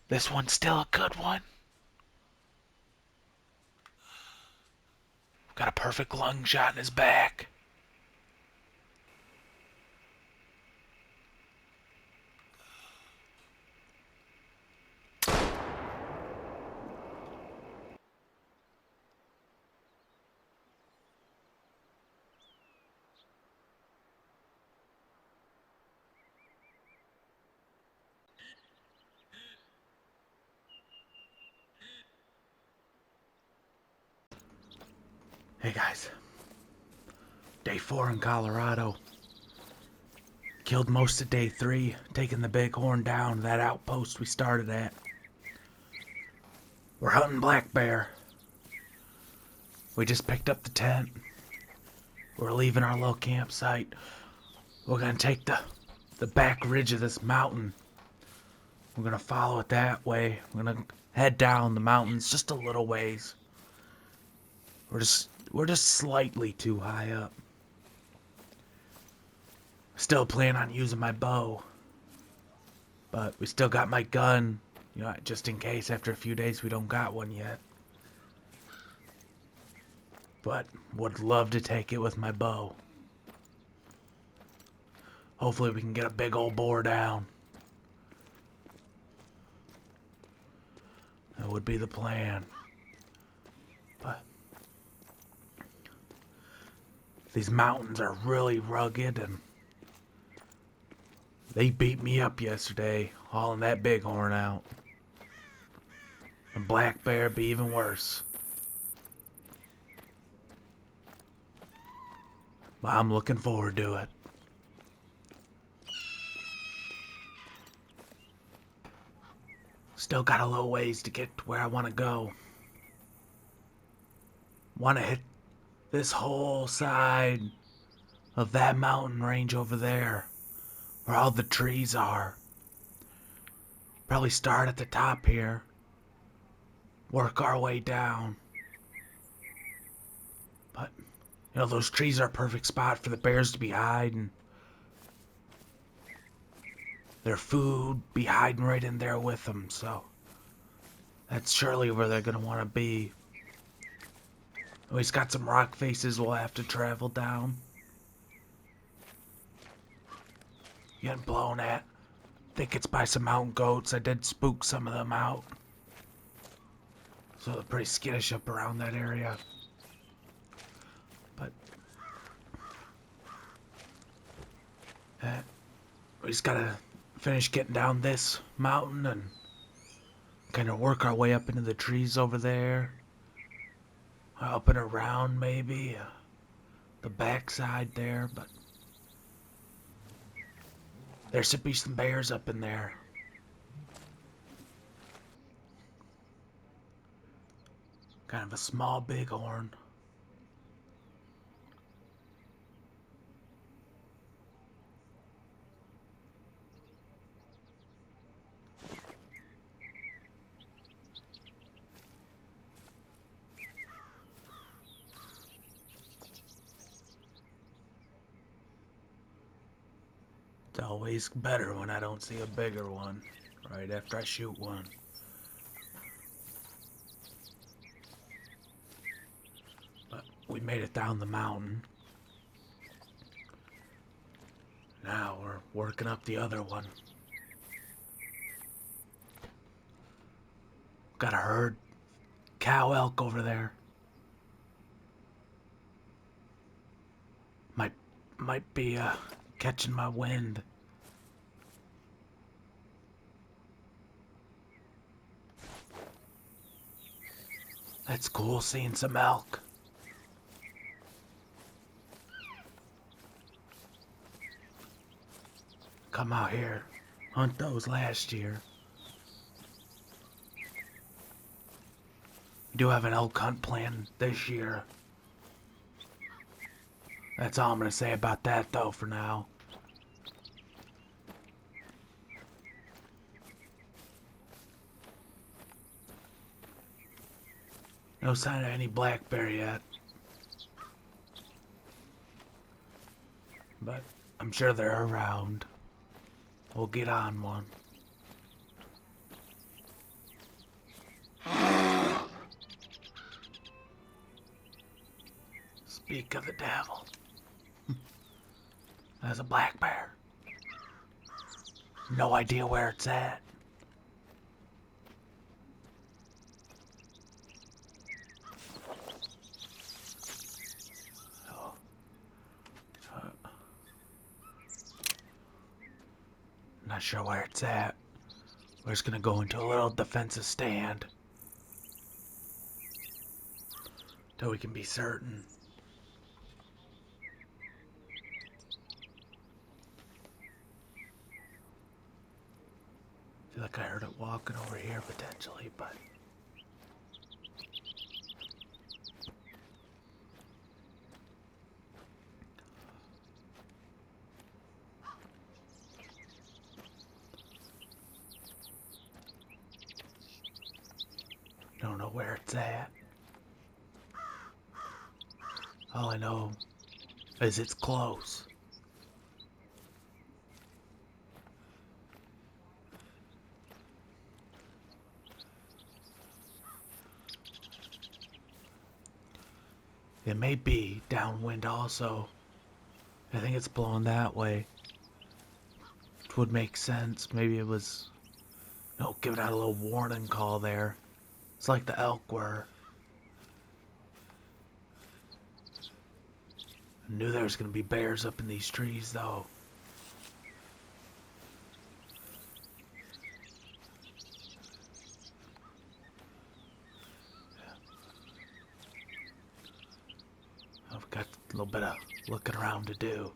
This one's still a good one. Got a perfect lung shot in his back. Hey guys, day 4 in Colorado. Killed most of day 3, taking the bighorn down to that outpost we started at. We're hunting black bear. We just picked up the tent. We're leaving our little campsite. We're gonna take the back ridge of this mountain. We're gonna follow it that way. We're gonna head down the mountains just a little ways. We're just slightly too high up. Still plan on using my bow. But we still got my gun, just in case after a few days we don't got one yet. But would love to take it with my bow. Hopefully we can get a big old boar down. That would be the plan. But these mountains are really rugged and they beat me up yesterday, hauling that bighorn out. And black bear be even worse. But I'm looking forward to it. Still got a little ways to get to where I want to go. Want to hit this whole side of that mountain range over there, where all the trees are. Probably start at the top here, work our way down. But, those trees are a perfect spot for the bears to be hiding. Their food be hiding right in there with them, so that's surely where they're gonna want to be. We've got some rock faces we'll have to travel down. Getting blown at. Think it's by some mountain goats. I did spook some of them out. So they're pretty skittish up around that area. But we just gotta finish getting down this mountain and kind of work our way up into the trees over there. Up and around maybe. The backside there, but there should be some bears up in there. Kind of a small bighorn. It's always better when I don't see a bigger one right after I shoot one. But we made it down the mountain. Now we're working up the other one. Got a herd cow elk over there. Might be catching my wind. That's cool seeing some elk. Come out here, hunt those last year. We do have an elk hunt planned this year. That's all I'm gonna say about that though for now. No sign of any black bear yet. But I'm sure they're around. We'll get on one. Speak of the devil. There's a black bear. No idea where it's at. Oh. Not sure where it's at. We're just gonna go into a little defensive stand till we can be certain. I feel like I heard it walking over here potentially, but don't know where it's at. All I know is it's close. It may be downwind also. I think it's blowing that way. Which would make sense. Maybe it was, giving out a little warning call there. It's like the elk were. I knew there was going to be bears up in these trees, though. I've got a little bit of looking around to do.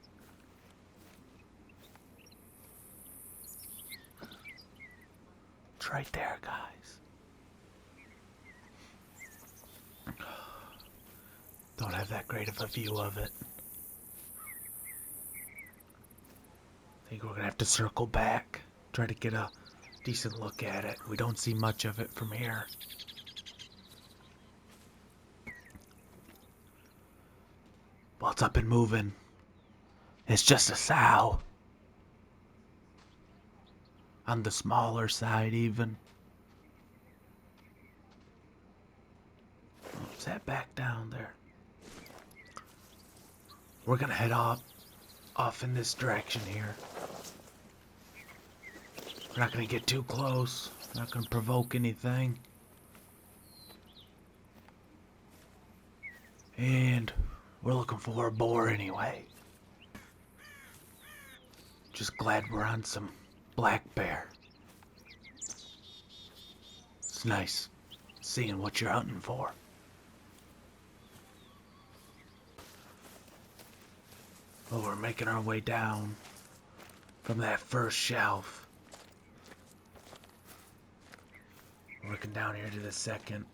It's right there, guys. Don't have that great of a view of it. I think we're going to have to circle back, try to get a decent look at it. We don't see much of it from here. Well, it's up and moving. It's just a sow. On the smaller side, even. Oops, that back down there. We're gonna head off in this direction here. We're not gonna get too close. We're not gonna provoke anything. And we're looking for a boar anyway. Just glad we're on some black bear. It's nice seeing what you're hunting for. Well, we're making our way down from that first shelf. Working down here to the second.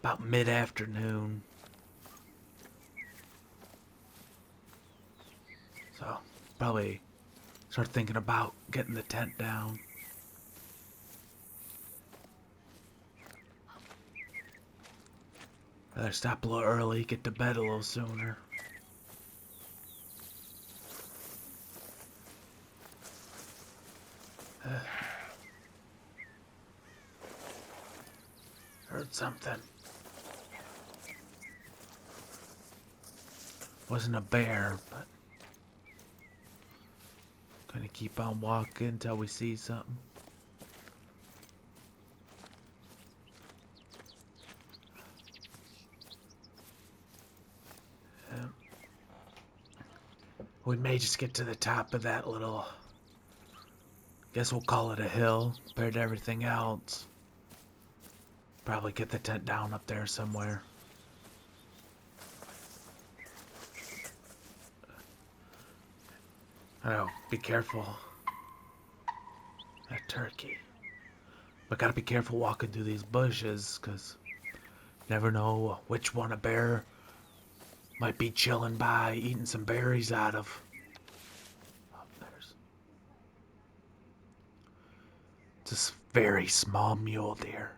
About mid-afternoon. So, probably start thinking about getting the tent down. Better stop a little early, get to bed a little sooner. Heard something. Wasn't a bear, but gonna keep on walking until we see something. We may just get to the top of that little, guess we'll call it a hill compared to everything else. Probably get the tent down up there somewhere. I know, be careful. That turkey. But gotta be careful walking through these bushes, because you never know which one a bear might be chilling by, eating some berries out of. Oh, it's this very small mule deer.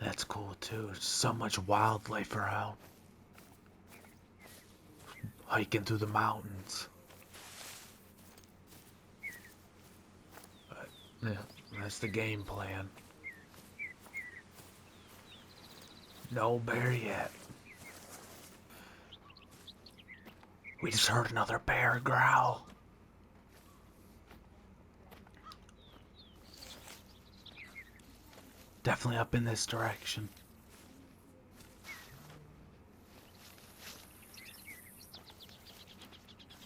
That's cool too. There's so much wildlife around. Hiking through the mountains. Yeah, that's the game plan. No bear yet. We just heard another bear growl. Definitely up in this direction.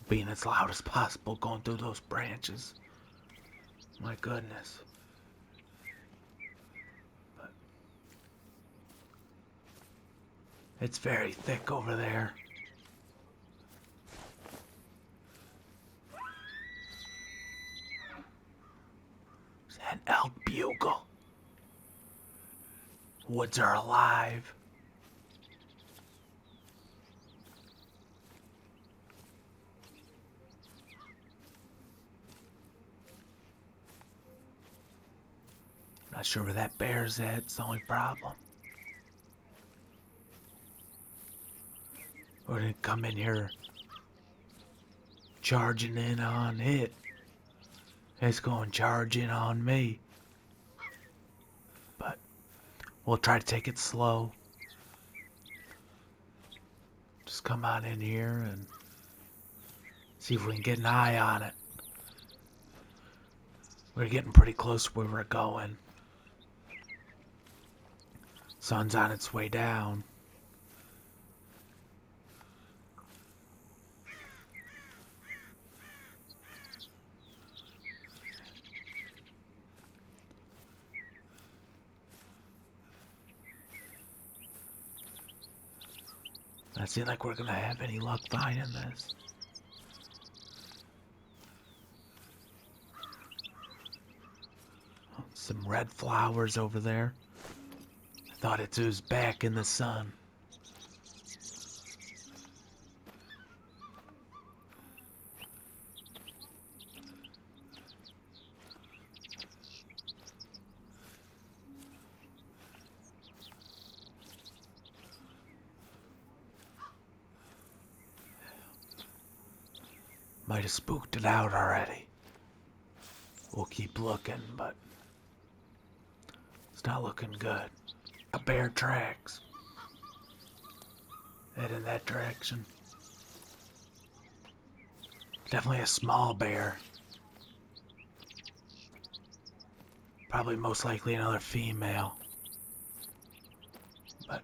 Being as loud as possible going through those branches. My goodness. But it's very thick over there. Is that an elk bugle? Woods are alive. Not sure where that bear's at, it's the only problem. We're gonna come in here charging in on it. It's going to charge in on me. But we'll try to take it slow. Just come on in here and see if we can get an eye on it. We're getting pretty close to where we're going. Sun's on its way down. Doesn't seem like we're gonna have any luck finding this. Oh, some red flowers over there. I thought it was back in the sun. Might have spooked it out already. We'll keep looking, but it's not looking good. A bear tracks. Head in that direction. Definitely a small bear. Probably most likely another female. But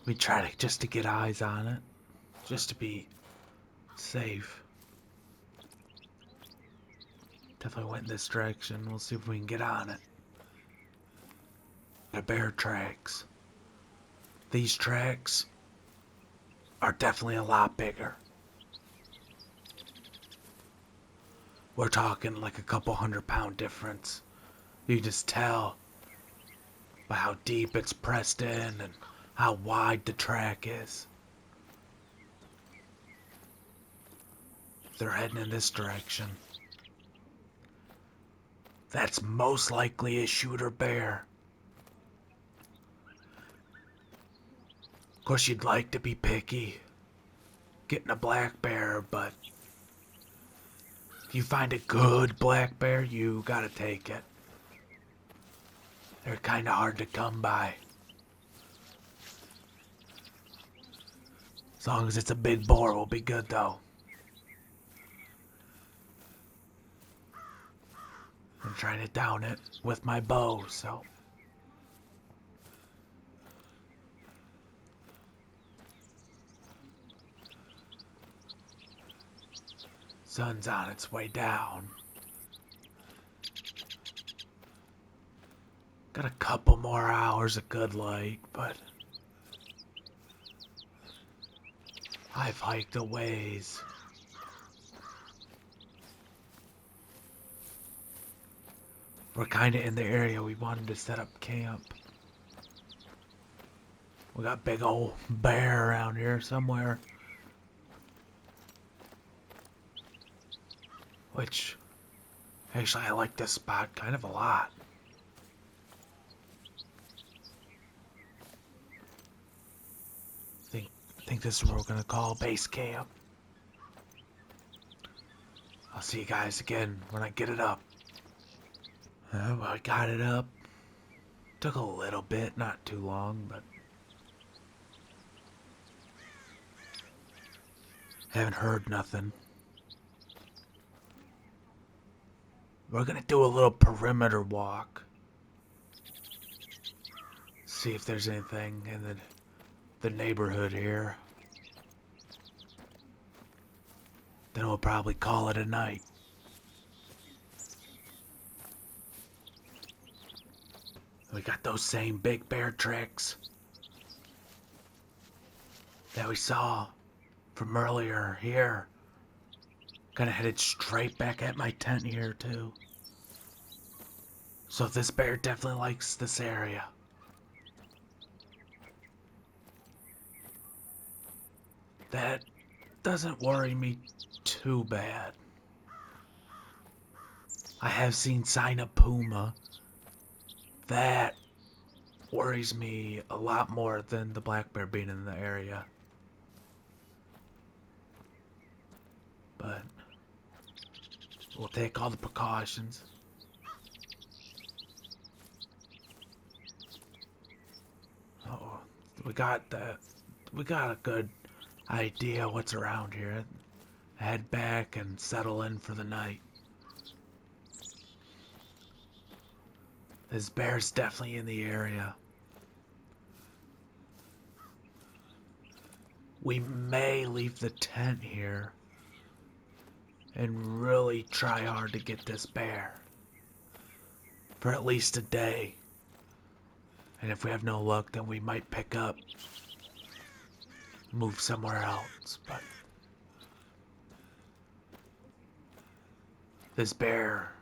we try to just to get eyes on it. Just to be safe. Definitely went in this direction. We'll see if we can get on it. The bear tracks. These tracks are definitely a lot bigger. We're talking like a couple 100-pound difference. You can just tell by how deep it's pressed in and how wide the track is. They're heading in this direction. That's most likely a shooter bear. Of course, you'd like to be picky, getting a black bear, but if you find a good black bear, you gotta take it. They're kinda hard to come by. As long as it's a big boar, we'll be good though. I'm trying to down it with my bow, so. Sun's on its way down. Got a couple more hours of good light, but I've hiked a ways. We're kinda in the area we wanted to set up camp. We got big old bear around here somewhere. Which, actually I like this spot kind of a lot. I think this is what we're gonna call base camp. I'll see you guys again when I get it up. Well, I got it up. Took a little bit, not too long, but haven't heard nothing. We're gonna do a little perimeter walk. See if there's anything in the neighborhood here. Then we'll probably call it a night. We got those same big bear tracks that we saw from earlier here. Kinda headed straight back at my tent here too. So this bear definitely likes this area. That doesn't worry me too bad. I have seen sign of puma. That worries me a lot more than the black bear being in the area. But we'll take all the precautions. Oh, we got a good idea what's around here. Head back and settle in for the night. This bear's definitely in the area. We may leave the tent here and really try hard to get this bear for at least a day. And if we have no luck, then we might pick up, move somewhere else. But this bear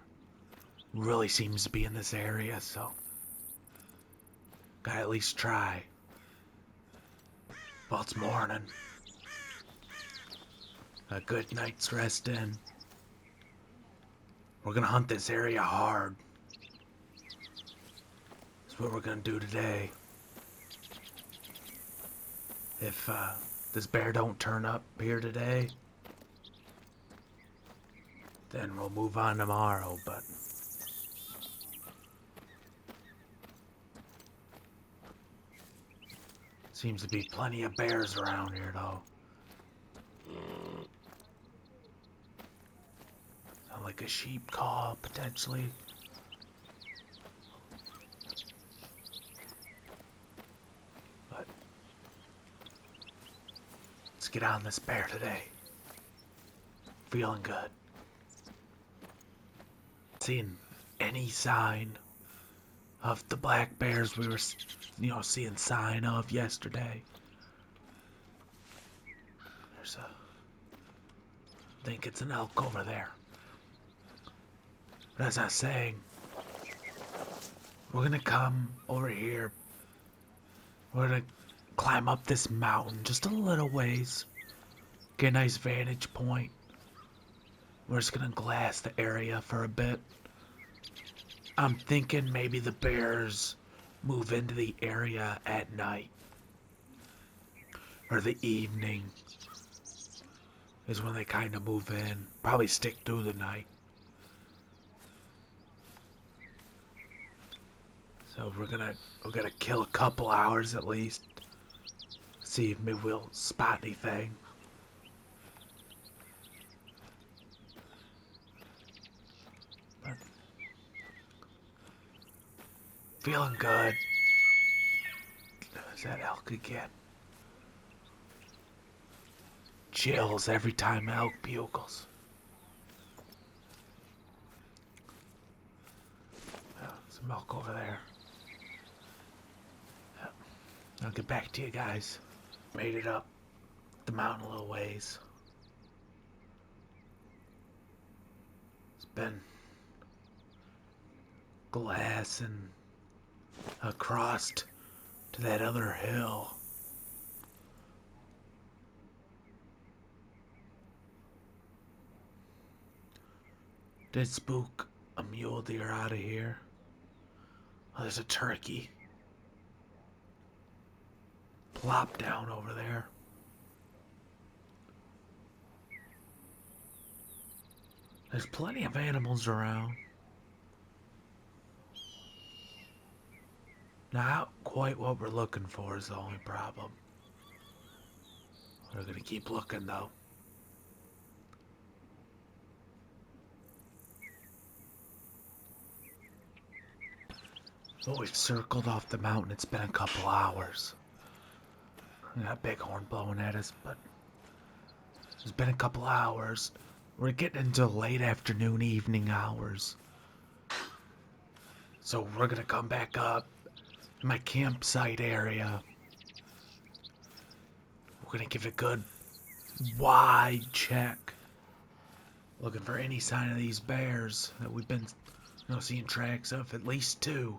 really seems to be in this area, so gotta at least try. Well, it's morning. A good night's rest in. We're gonna hunt this area hard. That's what we're gonna do today. If this bear don't turn up here today, then we'll move on tomorrow, but seems to be plenty of bears around here though. Sound like a sheep call, potentially. But let's get on this bear today. Feeling good. Seeing any sign of the black bears we were, seeing sign of yesterday. I think it's an elk over there. But as I was saying, we're gonna come over here. We're gonna climb up this mountain just a little ways. Get a nice vantage point. We're just gonna glass the area for a bit. I'm thinking maybe the bears move into the area at night. Or the evening is when they kind of move in. Probably stick through the night. So we're gonna kill a couple hours at least. See if maybe we'll spot anything. But feeling good. Is that elk again? Chills every time elk bugles. Oh, some elk over there. I'll get back to you guys. Made it up the mountain a little ways. It's been glassing across to that other hill. Did spook a mule deer out of here. Oh, there's a turkey. Plop down over there. There's plenty of animals around. Not quite what we're looking for is the only problem. We're gonna keep looking though. Well, we've circled off the mountain. It's been a couple hours. We got a bighorn blowing at us, but it's been a couple hours. We're getting into late afternoon, evening hours. So we're gonna come back up to my campsite area. We're gonna give it a good wide check. Looking for any sign of these bears that we've been seeing tracks of, at least two.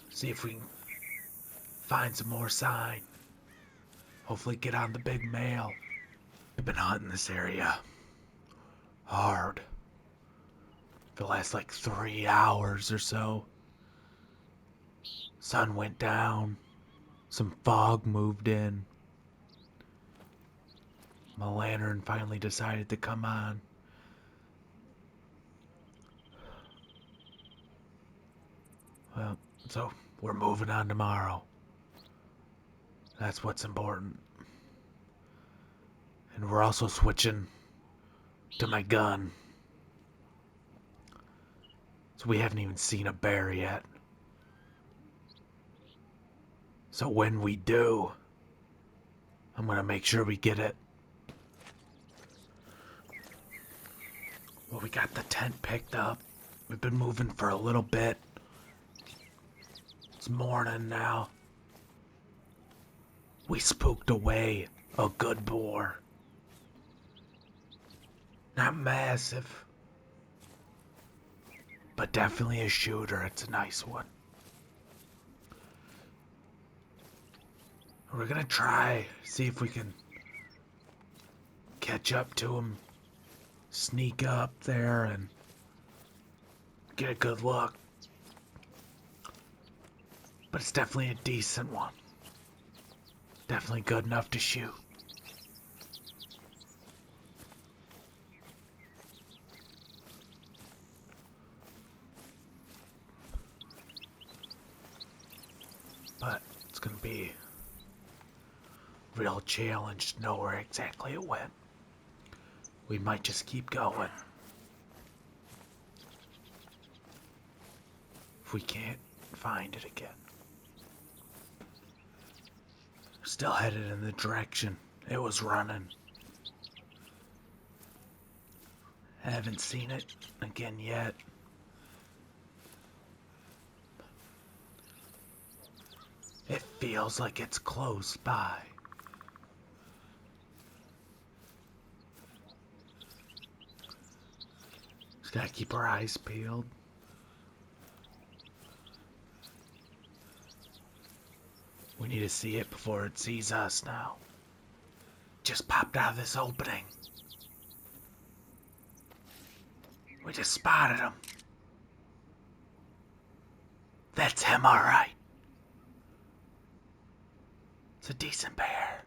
See if we can find some more sign. Hopefully get on the big male. We've been hunting this area hard for the last like 3 hours or so. Sun went down. Some fog moved in. My lantern finally decided to come on. Well, so we're moving on tomorrow. That's what's important. And we're also switching to my gun. So we haven't even seen a bear yet. So when we do, I'm gonna make sure we get it. Well, we got the tent picked up. We've been moving for a little bit. It's morning now. We spooked away a good boar. Not massive, but definitely a shooter. It's a nice one. We're gonna try, see if we can catch up to him, sneak up there and get a good look. But it's definitely a decent one. Definitely good enough to shoot. But it's gonna be a real challenge to know where exactly it went. We might just keep going. If we can't find it again. Still headed in the direction it was running. I haven't seen it again yet. It feels like it's close by. Just gotta keep our eyes peeled. We need to see it before it sees us now. Just popped out of this opening. We just spotted him. That's him, alright. It's a decent bear.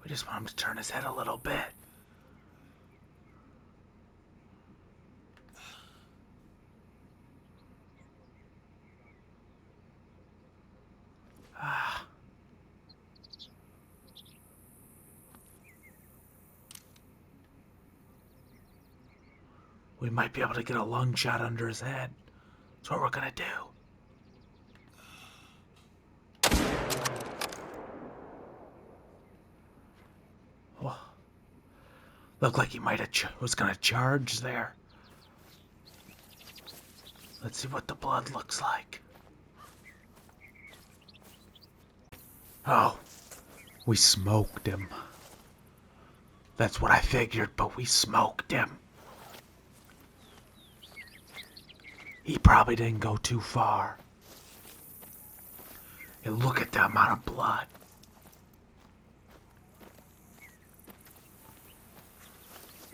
We just want him to turn his head a little bit. We might be able to get a lung shot under his head. That's what we're gonna do. Oh, looked like he might have was gonna charge there. Let's see what the blood looks like. Oh, we smoked him. That's what I figured, but we smoked him. He probably didn't go too far. And look at the amount of blood.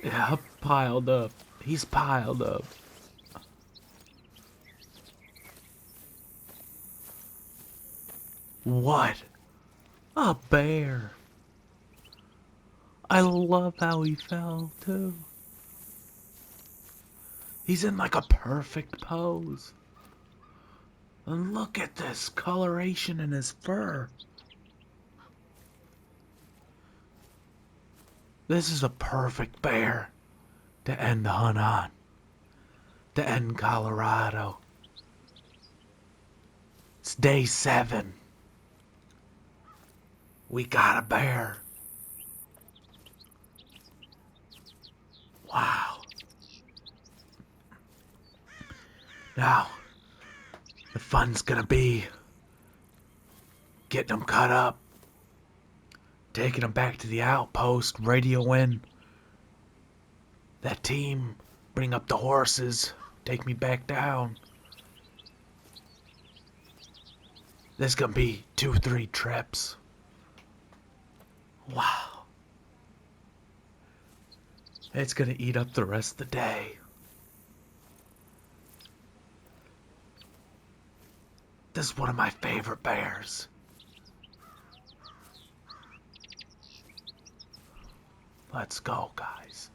Yeah, piled up. He's piled up. What? A bear. I love how he fell, too. He's in like a perfect pose. And look at this coloration in his fur. This is a perfect bear to end the hunt on. To end Colorado. It's day 7. We got a bear. Wow. Now, the fun's gonna be getting them cut up, taking them back to the outpost, radio in that team, bring up the horses, take me back down. There's gonna be 2-3 trips. Wow. It's gonna eat up the rest of the day. This is one of my favorite bears. Let's go, guys.